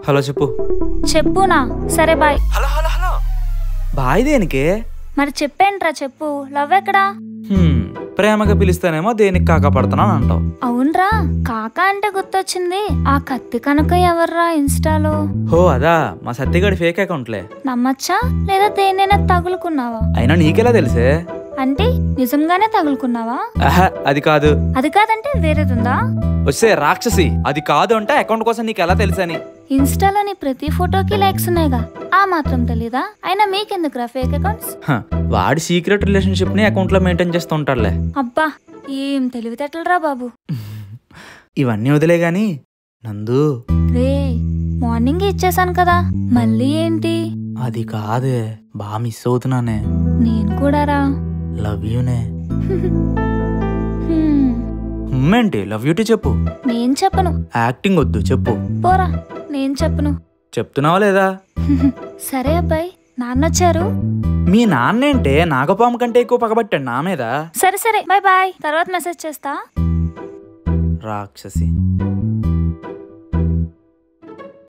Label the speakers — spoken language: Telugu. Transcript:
Speaker 1: హలో చెప్పు.
Speaker 2: చెప్పునా? సరే bye.
Speaker 1: Hello hello hello bye దేనికి?
Speaker 2: మరి చెప్పేంట్రా చెప్పు. లవ్ ఎక్కడా?
Speaker 1: ప్రేమగా పిలుస్తానేమో దేనికి కాకా పడుతున్నాను అంటావు.
Speaker 2: అవునరా, కాకా అంటే గుర్తొచ్చింది. ఆ కత్తి కనుక ఎవర్రా ఇన్స్టాలో?
Speaker 1: హో అదా, మా సత్తిగాడి ఫేక్ అకౌంట్లే.
Speaker 2: నమ్మచ్చా లేదా దేన్నైనా తగులుకున్నావా?
Speaker 1: అయినా నీకెలా తెలిసే?
Speaker 2: అంటే నిజంగానే తగులుకున్నావా?
Speaker 1: అది కాదు.
Speaker 2: అది కాదంటే వేరేదుందా?
Speaker 1: వచ్చే రాక్షసి, అది కాదు అంటే అకౌంట్ కోసం నీకు ఎలా తెలుసని?
Speaker 2: ఇన్స్టాలోని ప్రతి ఫోటోకి లైక్స్ ఉన్నాయిగా, ఆ మాత్రం తెలీదా? అయినా మీకెందుకురా ఫేక్ అకౌంట్స్?
Speaker 1: వాడి సీక్రెట్ రిలేషన్షిప్ ని అకౌంట్ లో మెయింటైన్ చేస్తూ ఉంటాడులే.
Speaker 2: అబ్బా, ఏం తెలివితేటలురా బాబు.
Speaker 1: ఇవన్నీ వదిలే గాని నందు.
Speaker 2: రే, మార్నింగ్ ఇచ్చేసాను కదా, మళ్ళీ ఏంటి?
Speaker 1: అది కాదే, బా మిస్ అవుతున్నానే.
Speaker 2: నేను కూడా రా.
Speaker 1: లవ్ యూనే. ఏంటి లవ్ యూ టు చెప్పు.
Speaker 2: నేను చెప్పను.
Speaker 1: యాక్టింగ్ వద్దు, చెప్పు.
Speaker 2: పోరా, నేను చెప్పను.
Speaker 1: చెప్తున్నావా లేదా?
Speaker 2: సరే అబ్బాయి, నాన్నొచ్చారు.
Speaker 1: మీ నాన్నేంటే నాగపాము కంటే ఎక్కువ పగబట్టాడు నా మీద.
Speaker 2: సరే సరే, బాయ్ బాయ్, తర్వాత మెసేజ్ చేస్తా.
Speaker 1: రాక్షసి.